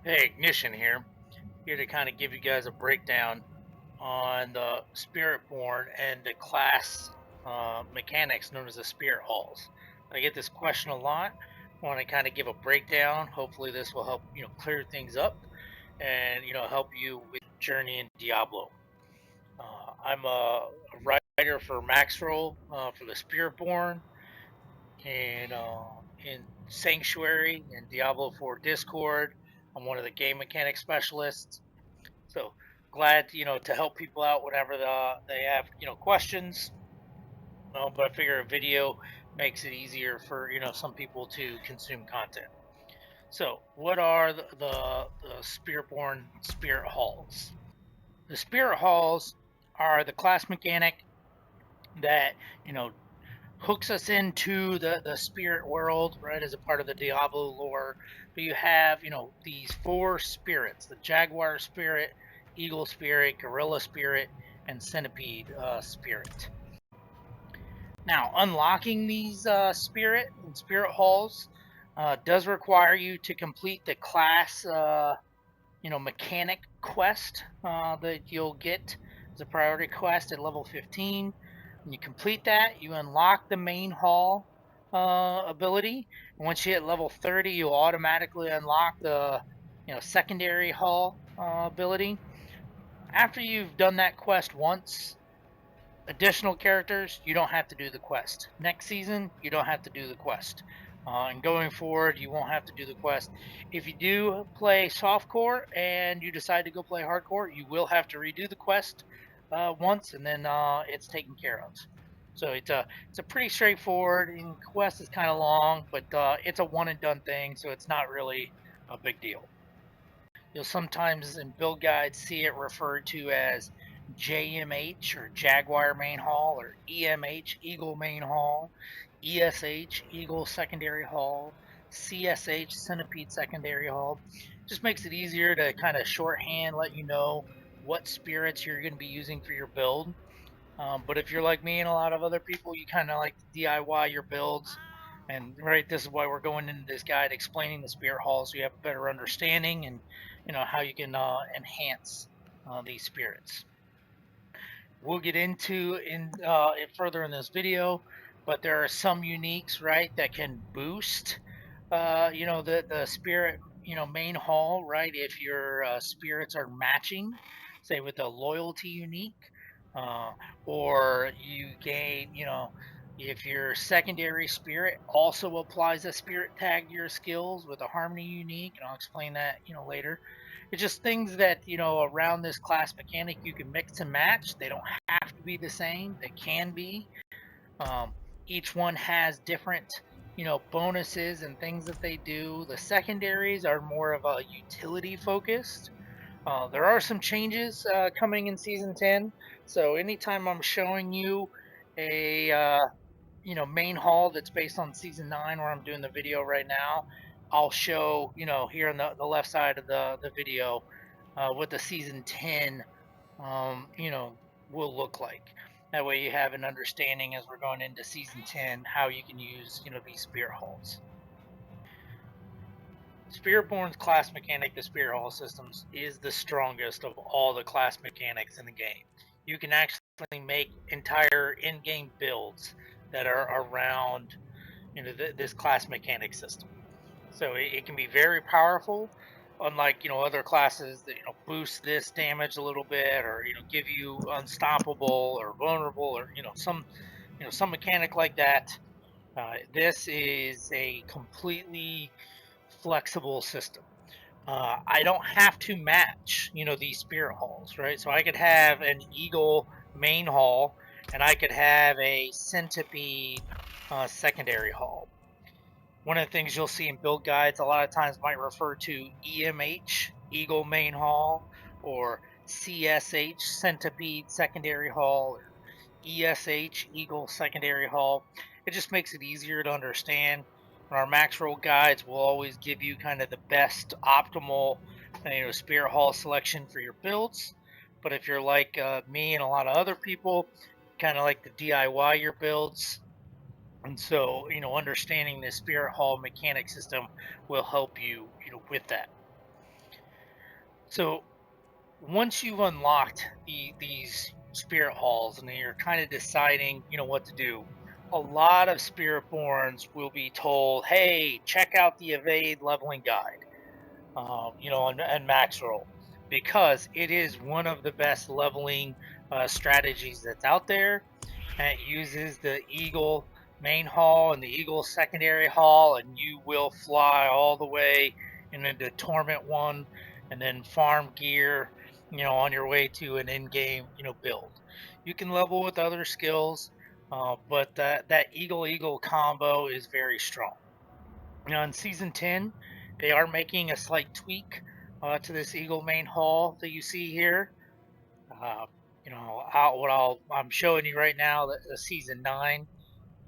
Hey, Ignition here to kind of give you guys a breakdown on the Spiritborn and the class mechanics known as the Spirit Halls. I get this question a lot. I want to kind of give a breakdown. Hopefully, this will help clear things up and help you with your journey in Diablo. I'm a writer for Maxroll for the Spiritborn and in Sanctuary and Diablo 4 Discord. I'm one of the game mechanic specialists. So glad to help people out whenever they have questions. But I figure a video makes it easier for some people to consume content. So what are the Spiritborn Spirit Halls? The Spirit Halls are the class mechanic that hooks us into the spirit world, right, as a part of the Diablo lore. But you have, these four spirits: the Jaguar spirit, Eagle spirit, Gorilla spirit, and Centipede spirit. Now, unlocking these spirit and spirit halls does require you to complete the class, mechanic quest that you'll get as a priority quest at level 15. When you complete that, you unlock the main hall ability. And once you hit level 30, you'll automatically unlock the secondary hall ability. After you've done that quest once, additional characters, you don't have to do the quest. Next season, you don't have to do the quest. And going forward, you won't have to do the quest. If you do play softcore and you decide to go play hardcore, you will have to redo the quest once, and then it's taken care of. So it's a pretty straightforward. And quest is kind of long, but it's a one and done thing, so it's not really a big deal. You'll sometimes in build guides see it referred to as JMH or Jaguar Main Hall, or EMH Eagle Main Hall, ESH Eagle Secondary Hall, CSH Centipede Secondary Hall. Just makes it easier to kind of shorthand, let you know what spirits you're going to be using for your build. But if you're like me and a lot of other people, you kind of like to DIY your builds. And right, this is why we're going into this guide explaining the spirit halls, so you have a better understanding and how you can enhance these spirits. We'll get into it further in this video, but there are some uniques, right, that can boost the spirit main hall, right, if your spirits are matching, say with a loyalty unique, uh, or you gain, if your secondary spirit also applies a spirit tag to your skills with a harmony unique, and I'll explain that later. It's just things that around this class mechanic you can mix and match. They don't have to be the same. They can be. Um, each one has different bonuses and things that they do. The secondaries are more of a utility focused. There are some changes coming in season 10. So anytime I'm showing you a main hall that's based on season 9, where I'm doing the video right now, I'll show here on the left side of the video what the season 10 will look like. That way you have an understanding as we're going into season 10 how you can use these spirit halls. Spiritborn's class mechanic, the Spirit Hall systems, is the strongest of all the class mechanics in the game. You can actually make entire in-game builds that are around this class mechanic system. So it can be very powerful, unlike other classes that boost this damage a little bit, or give you unstoppable or vulnerable, or some mechanic like that. This is a completely flexible system. I don't have to match, these spirit halls, right? So I could have an eagle main hall, and I could have a centipede secondary hall. One of the things you'll see in build guides a lot of times might refer to EMH eagle main hall, or CSH centipede secondary hall, or ESH eagle secondary hall. It just makes it easier to understand. Our max roll guides will always give you kind of the best optimal spirit hall selection for your builds. But if you're like me and a lot of other people, kind of like to DIY your builds, and so understanding the spirit hall mechanic system will help you with that. So once you've unlocked these spirit halls and then you're kind of deciding, what to do, a lot of spiritborns will be told, "Hey, check out the evade leveling guide." And max roll, because it is one of the best leveling strategies that's out there. And it uses the Eagle main hall and the Eagle secondary hall, and you will fly all the way into Torment 1 and then farm gear, on your way to an in-game, build. You can level with other skills, but that Eagle combo is very strong. Now in season 10, they are making a slight tweak to this Eagle main hall that you see here. Uh, I'm showing you right now, the season 9.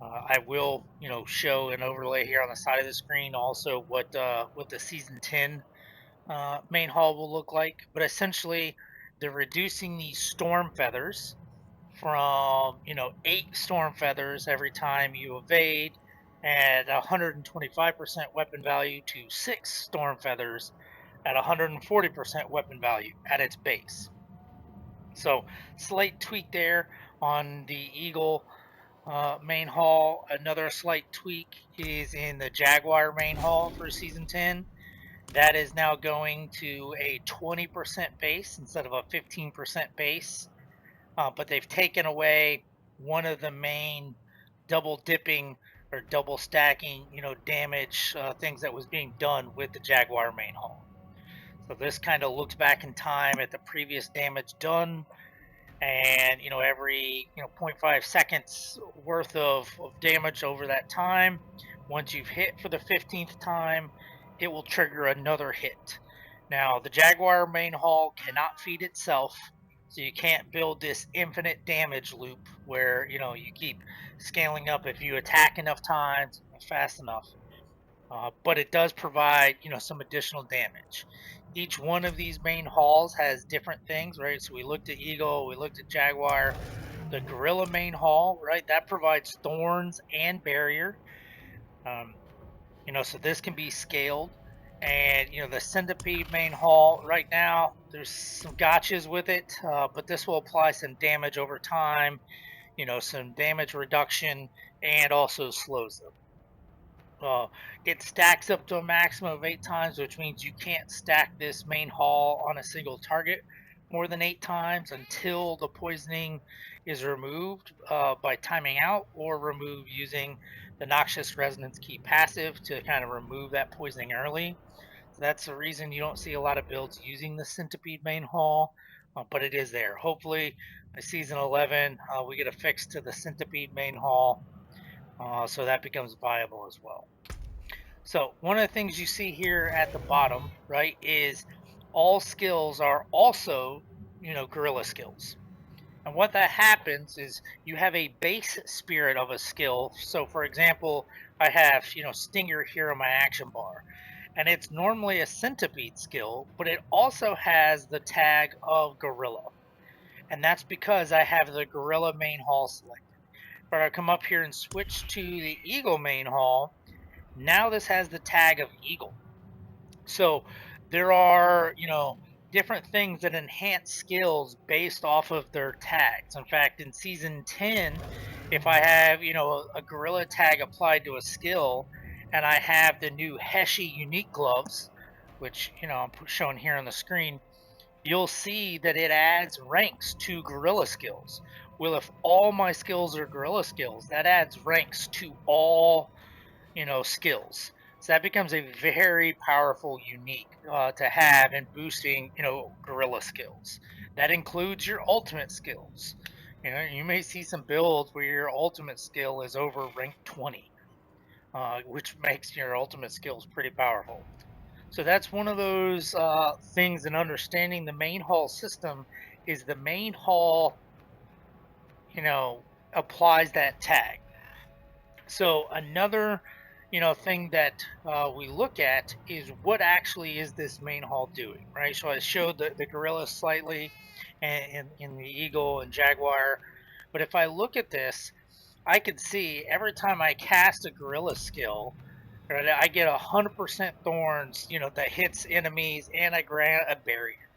I will, show an overlay here on the side of the screen also what the season 10 main hall will look like. But essentially, they're reducing these storm feathers from 8 storm feathers every time you evade at 125% weapon value to 6 storm feathers at 140% weapon value at its base. So slight tweak there on the Eagle main hall. Another slight tweak is in the Jaguar main hall for season 10. That is now going to a 20% base instead of a 15% base. But they've taken away one of the main double dipping or double stacking, damage things that was being done with the Jaguar main hall. So this kind of looks back in time at the previous damage done, and every zero point 0.5 seconds worth of damage over that time. Once you've hit for the 15th time, it will trigger another hit. Now the Jaguar main hall cannot feed itself, so you can't build this infinite damage loop where you keep scaling up if you attack enough times fast enough. But it does provide, some additional damage. Each one of these main halls has different things, right? So we looked at Eagle, we looked at Jaguar. The Gorilla main hall, right? That provides thorns and barrier. Um, so this can be scaled. And the Centipede main hall, right now, there's some gotchas with it, but this will apply some damage over time. Some damage reduction, and also slows them. Uh, it stacks up to a maximum of 8 times, which means you can't stack this main hall on a single target more than 8 times until the poisoning is removed by timing out, or removed using the Noxious Resonance Key passive to kind of remove that poisoning early. So that's the reason you don't see a lot of builds using the Centipede main hall, but it is there. Hopefully, by season 11, we get a fix to the Centipede main hall, so that becomes viable as well. So one of the things you see here at the bottom, right, is all skills are also, gorilla skills. And what that happens is you have a base spirit of a skill. So for example, I have, Stinger here on my action bar. And it's normally a centipede skill, but it also has the tag of gorilla. And that's because I have the gorilla main hall selected. But I come up here and switch to the eagle main hall. Now this has the tag of eagle. So there are, different things that enhance skills based off of their tags. In fact, in season 10, if I have, a gorilla tag applied to a skill, and I have the new Heshi unique gloves, which, I'm showing here on the screen, you'll see that it adds ranks to gorilla skills. Well, if all my skills are gorilla skills, that adds ranks to all skills. So that becomes a very powerful unique to have in boosting, gorilla skills. That includes your ultimate skills. You may see some builds where your ultimate skill is over rank 20, which makes your ultimate skills pretty powerful. So that's one of those things in understanding the main hall system, is the main hall, you know, applies that tag. So another, thing that we look at is what actually is this main hall doing, right? So I showed the gorilla slightly, and in the eagle and jaguar, but if I look at this, I can see every time I cast a gorilla skill, right, I get 100% thorns, that hits enemies, and I grant a barrier.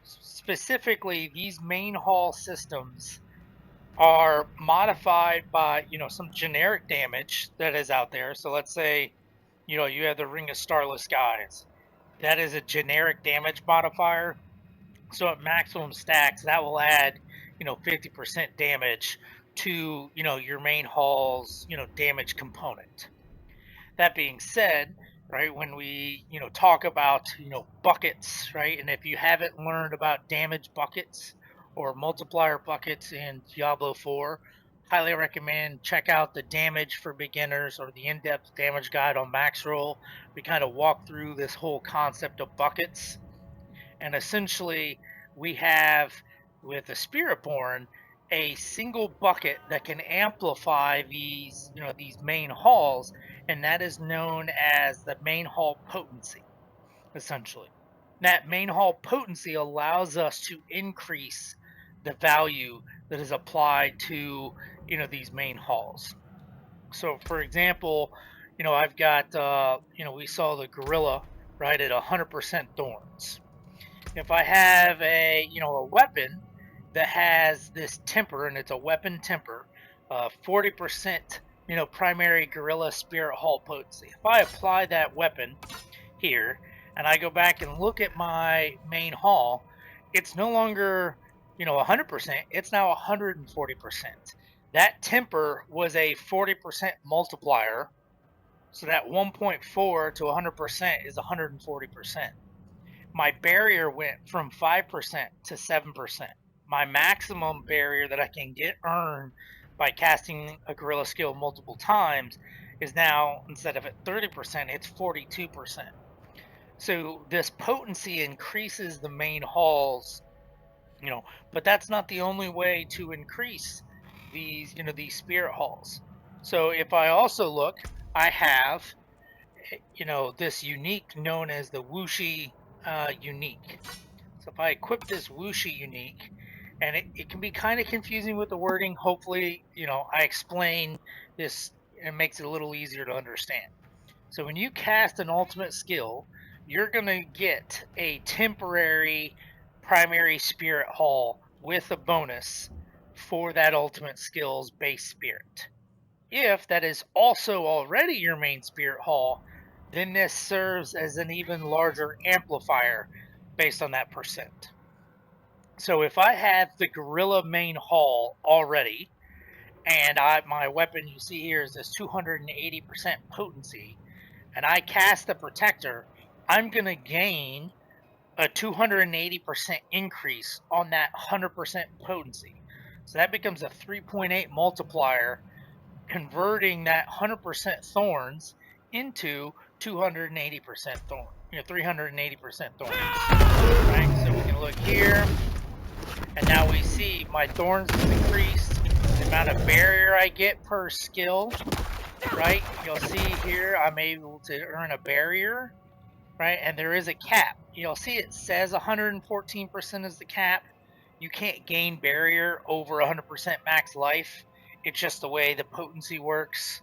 Specifically, these main hall systems are modified by, some generic damage that is out there. So let's say, you have the Ring of Starless Skies. That is a generic damage modifier. So at maximum stacks, that will add, 50% damage to, your main hall's, damage component. That being said, right, when we, talk about, buckets, right, and if you haven't learned about damage buckets or multiplier buckets in Diablo 4, highly recommend check out the damage for beginners or the in-depth damage guide on Maxroll. We kind of walk through this whole concept of buckets, and essentially we have with the Spiritborn a single bucket that can amplify these main halls, and that is known as the main hall potency, essentially. That main hall potency allows us to increase the value that is applied to these main halls. So for example, I've got we saw the gorilla right at 100% thorns. If I have a weapon that has this temper, and it's a weapon temper, 40% primary gorilla spirit hall potency. If I apply that weapon here and I go back and look at my main hall, it's no longer 100%, it's now 140%. That temper was a 40% multiplier, so that 1.4 to 100% is 140%. My barrier went from 5% to 7%. My maximum barrier that I can get earned by casting a gorilla skill multiple times is now, instead of at 30%, it's 42%. So this potency increases the main halls, but that's not the only way to increase these spirit halls. So if I also look, I have, this unique known as the Wuxi unique. So if I equip this Wuxi unique, and it can be kind of confusing with the wording. Hopefully, I explain this and it makes it a little easier to understand. So when you cast an ultimate skill, you're going to get a temporary primary spirit hall with a bonus for that ultimate skill's base spirit. If that is also already your main spirit hall, then this serves as an even larger amplifier based on that percent. So if I have the gorilla main hall already, and my weapon you see here is this 280% potency, and I cast the protector, I'm going to gain a 280% increase on that 100% potency. So that becomes a 3.8 multiplier, converting that 100% thorns into 280% thorn, 380% thorns. Right, so we can look here, and now we see my thorns have increased, the amount of barrier I get per skill, right? You'll see here I'm able to earn a barrier, right? And there is a cap. You'll see it says 114% is the cap. You can't gain barrier over 100% max life. It's just the way the potency works.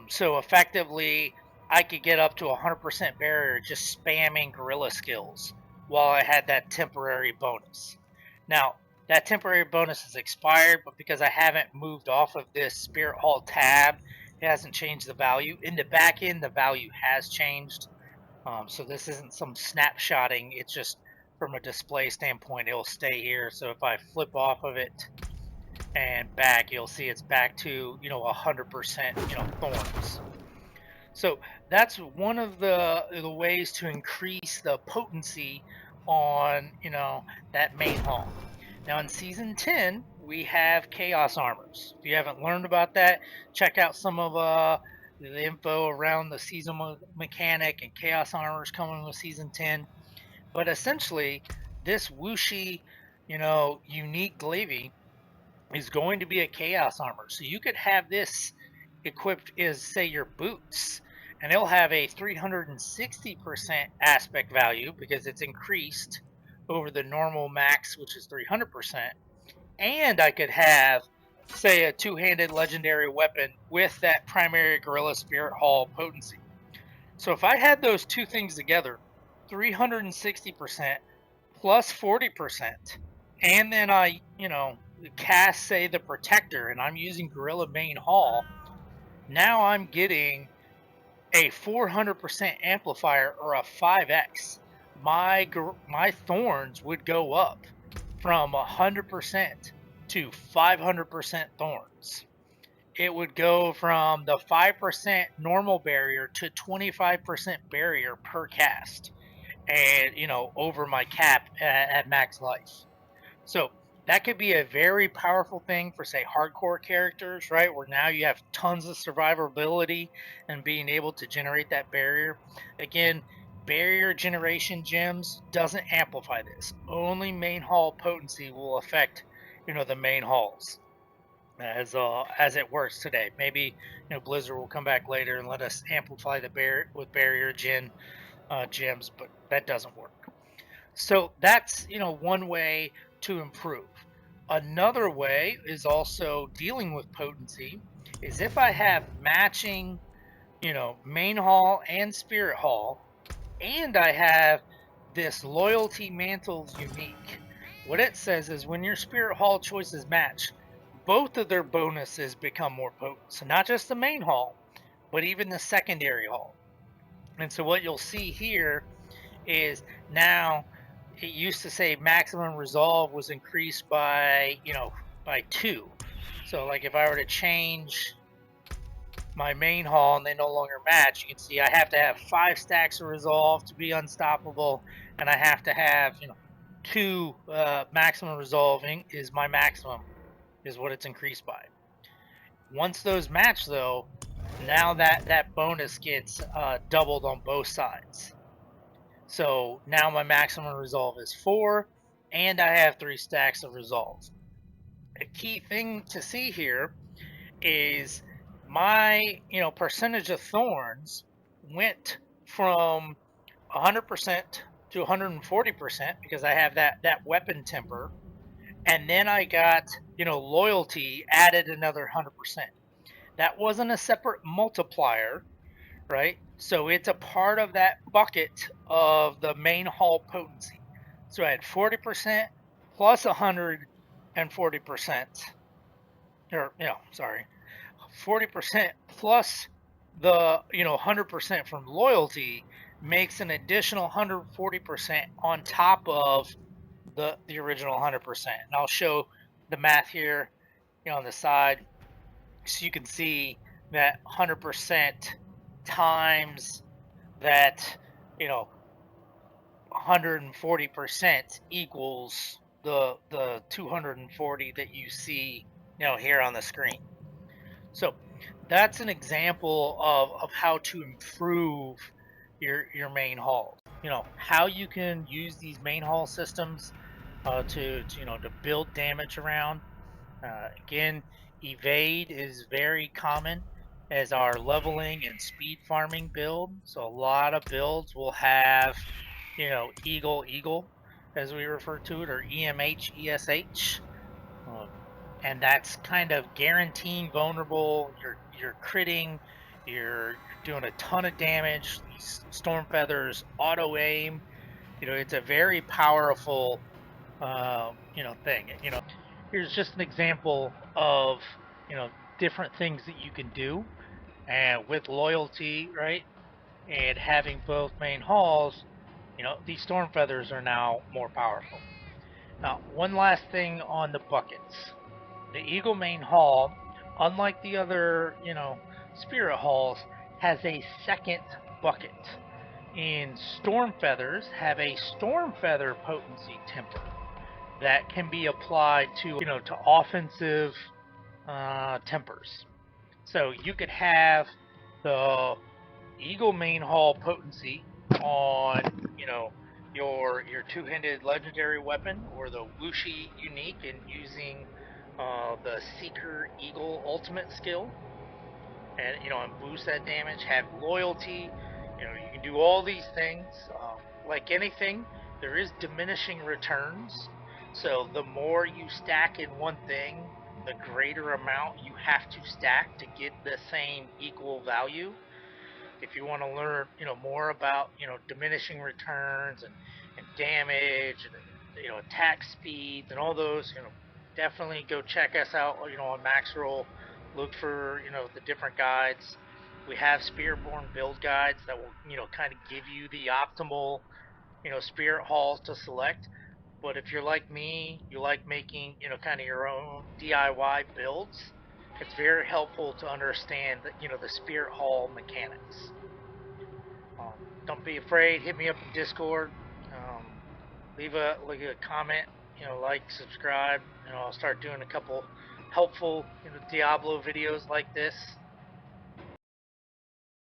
So effectively, I could get up to 100% barrier just spamming gorilla skills while I had that temporary bonus. Now, that temporary bonus is expired, but because I haven't moved off of this Spirit Hall tab, it hasn't changed the value. In the back end, the value has changed. So this isn't some snapshotting. It's just from a display standpoint, it'll stay here. So if I flip off of it and back, you'll see it's back to 100% thorns. So that's one of the ways to increase the potency on that main hall. Now in season 10 we have chaos armors. If you haven't learned about that, check out some of the info around the season mechanic and chaos armors coming with season 10. But essentially this Wuxi unique glaive is going to be a chaos armor. So you could have this equipped as, say, your boots, and it'll have a 360% aspect value because it's increased over the normal max, which is 300%. And I could have, say, a two-handed legendary weapon with that primary gorilla spirit hall potency. So if I had those two things together, 360% plus 40%, and then I, cast, say, the Protector, and I'm using Gorilla Main Hall, now I'm getting a 400% amplifier, or a 5x. My thorns would go up from 100% to 500% thorns. It would go from the 5% normal barrier to 25% barrier per cast, and over my cap at max life. So that could be a very powerful thing for, say, hardcore characters, right? Where now you have tons of survivability and being able to generate that barrier. Again, barrier generation gems doesn't amplify this. Only main hall potency will affect, the main halls as it works today. Maybe Blizzard will come back later and let us amplify the barrier gems, but that doesn't work. So that's one way to improve. Another way is also dealing with potency. Is if I have matching, main hall and spirit hall, and I have this loyalty mantles unique. What it says is when your spirit hall choices match, both of their bonuses become more potent. So not just the main hall, but even the secondary hall. And so what you'll see here is now it used to say maximum resolve was increased by, by 2. So like if I were to change my main hall and they no longer match, you can see I have to have 5 stacks of resolve to be unstoppable, and I have to have 2 maximum resolving is my maximum, is what it's increased by. Once those match though, now that bonus gets doubled on both sides. So now my maximum resolve is 4, and I have 3 stacks of resolve. A key thing to see here is my percentage of thorns went from 100% to 140% because I have that weapon temper, and then I got loyalty added another 100%. That wasn't a separate multiplier, right? So it's a part of that bucket of the main hall potency. So I had 40% plus 140%, or 40% plus the 100% from loyalty makes an additional 140% on top of the original 100%. And I'll show the math here, on the side, so you can see that 100% times that 140% equals the 240 that you see here on the screen. So that's an example of how to improve your main halls. How you can use these main hall systems to build damage around. Again, evade is very common as our leveling and speed farming build. So a lot of builds will have eagle, as we refer to it, or EMH, ESH. And that's kind of guaranteeing vulnerable. You're critting, you're doing a ton of damage. These storm feathers auto aim. It's a very powerful thing. Here's just an example of different things that you can do, and with loyalty, right, and having both main halls, these storm feathers are now more powerful. Now, one last thing on the buckets. The Eagle Main Hall, unlike the other, Spirit Halls, has a second bucket. And Storm Feathers have a Storm Feather potency temper that can be applied to offensive tempers. So you could have the Eagle Main Hall potency on your two-handed legendary weapon, or the Wuxi unique, and using the Seeker Eagle ultimate skill, and boost that damage. Have loyalty. You can do all these things. Like anything, there is diminishing returns. So the more you stack in one thing, the greater amount you have to stack to get the same equal value. If you want to learn, more about, diminishing returns and damage and attack speeds and all those. Definitely go check us out. On Maxroll, look for the different guides. We have Spiritborn build guides that will kind of give you the optimal spirit halls to select. But if you're like me, you like making kind of your own DIY builds. It's very helpful to understand the spirit hall mechanics. Don't be afraid. Hit me up in Discord. Leave a comment. Like, subscribe. I'll start doing a couple helpful Diablo videos like this.